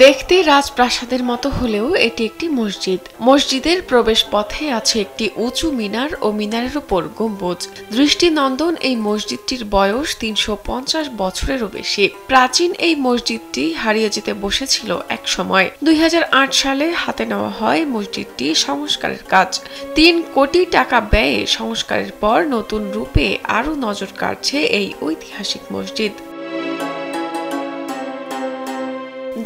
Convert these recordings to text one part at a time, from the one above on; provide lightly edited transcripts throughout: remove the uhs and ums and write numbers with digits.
দেখতে রাজপ্রাসাদের মতো হলেও এটি একটি মসজিদ। মসজিদের প্রবেশ পথে আছে একটি উঁচু মিনার ও মিনারের উপর গম্বুজ। দৃষ্টিনন্দন এই মসজিদটির বয়স ৩৫০ বছরেরও বেশি। প্রাচীন এই মসজিদটি হারিয়ে যেতে বসেছিল এক সময়। ২০০৮ সালে হাতে নেওয়া হয় মসজিদটি সংস্কারের কাজ। ৩ কোটি টাকা ব্যয়ে সংস্কারের পর নতুন রূপে আরও নজর কাড়ছে এই ঐতিহাসিক মসজিদ।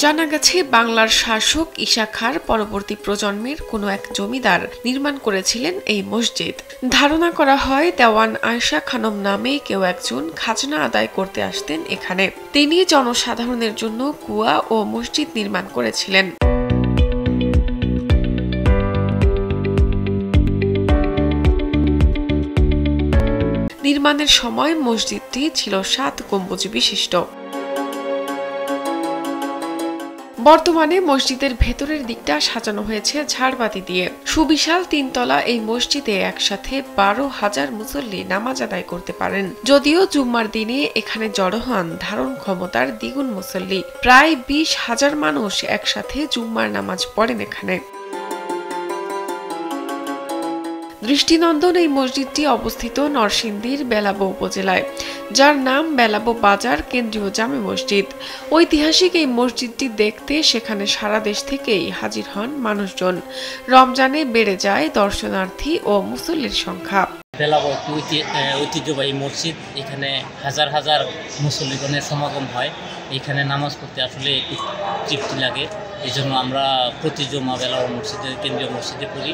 জানা গেছে বাংলার শাসক ঈশা খাঁর পরবর্তী প্রজন্মের কোনো এক জমিদার নির্মাণ করেছিলেন এই মসজিদ। ধারণা করা হয় দেওয়ান আয়েশা খানম নামে কেউ একজন খাজনা আদায় করতে আসতেন এখানে। তিনি জনসাধারণের জন্য কুয়া ও মসজিদ নির্মাণ করেছিলেন। নির্মাণের সময় মসজিদটি ছিল ৭ গম্বুজ বিশিষ্ট। বর্তমানে মসজিদের ভেতরের দিকটা সাজানো হয়েছে ঝাড়বাতি দিয়ে। সুবিশাল ৩ তলা এই মসজিদে একসাথে ১২,০০০ মুসল্লি নামাজ আদায় করতে পারেন। যদিও জুম্মার দিনে এখানে জড়ো হন ধারণ ক্ষমতার দ্বিগুণ মুসল্লি। প্রায় ২০,০০০ মানুষ একসাথে জুম্মার নামাজ পড়েন এখানে। দৃষ্টিনন্দন এই মসজিদটি অবস্থিত নরসিংদীর বেলাবো উপজেলায়, যার নাম বেলাবো বাজার কেন্দ্রীয় জামে মসজিদ। ঐতিহাসিক এই মসজিদটি দেখতে সেখানে সারা দেশ থেকেই হাজির হন মানুষজন। রমজানে বেড়ে যায় দর্শনার্থী ও মুসল্লির সংখ্যা। বেলাবো ঐতিহ্যবাহী মসজিদ, এখানে হাজার হাজার মুসল্লিগণের সমাগম হয়। এখানে নামাজ পড়তে আসলে একটু তৃপ্তি লাগে। এই জন্য আমরা প্রতি জুমা বেলাবো মসজিদের কেন্দ্রীয় মসজিদে পড়ি।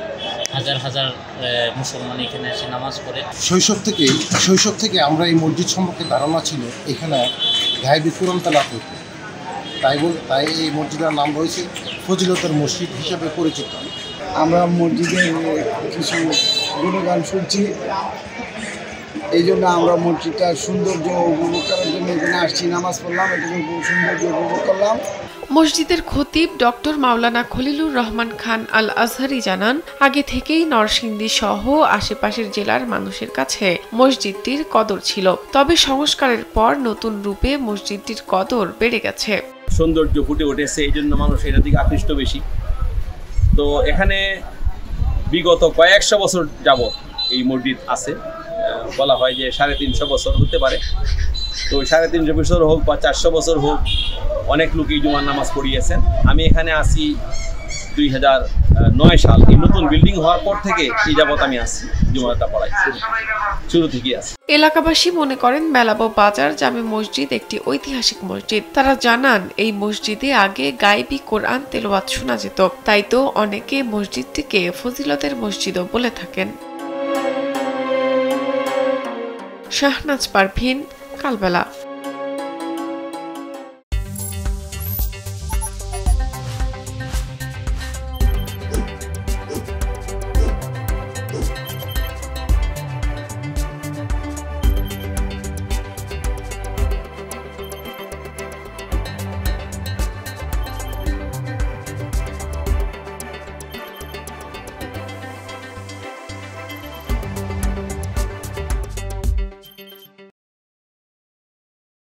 হাজার হাজার মুসলমান এখানে এসে নামাজ পড়ে। শৈশব থেকে আমরা এই মসজিদ সম্পর্কে ধারণা ছিল এখানে গায়েবী কোরআন তেলাওয়াত হতো। তাই এই মসজিদের নাম রয়েছে ফজিলতের মসজিদ হিসেবে পরিচিত। আমরা মসজিদের কিছু গুণগান শুনছি, এই জন্য আমরা মসজিদটার সৌন্দর্য উপভোগ করার জন্য এখানে আসছি, নামাজ পড়লাম, এখানে সৌন্দর্য উপভোগ করলাম। মসজিদের খতিব ডক্টর মাওলানা খলিলুর রহমান খান আল আজহারি জানান, আগে থেকেই নরসিংদী সহ আশেপাশের জেলার মানুষের কাছে মসজিদটির কদর ছিল। তবে সংস্কারের পর নতুন রূপে মসজিদটির কদর বেড়ে গেছে। সৌন্দর্য ফুটে উঠেছে, এই জন্য মানুষ এটার দিকে আকৃষ্ট বেশি। তো এখানে বিগত কয়েকশো বছর যাবৎ এই মসজিদ আছে। বলা হয় যে ৩৫০ বছর হতে পারে। তো ৩৫০ বছর হোক বা ৪০০ বছর হোক, অনেক লোকই জুমার নামাজ পড়িয়েছেন। আমি এখানে আসি ২০০৯ সাল। এই নতুন বিল্ডিং হওয়ার পর থেকে এই যাবৎ আমি আসছি, জুমাটা পড়াই শুরু থেকেই আসি। এলাকাবাসী মনে করেন বেলাবো বাজার জামে মসজিদ একটি ঐতিহাসিক মসজিদ। তারা জানান এই মসজিদে আগে গায়েবী কোরআন তেলাওয়াত শোনা যেত। তাই তো অনেকে মসজিদটিকে ফজিলতের মসজিদও বলে থাকেন। শাহনাজ পারভিন, কালবেলা।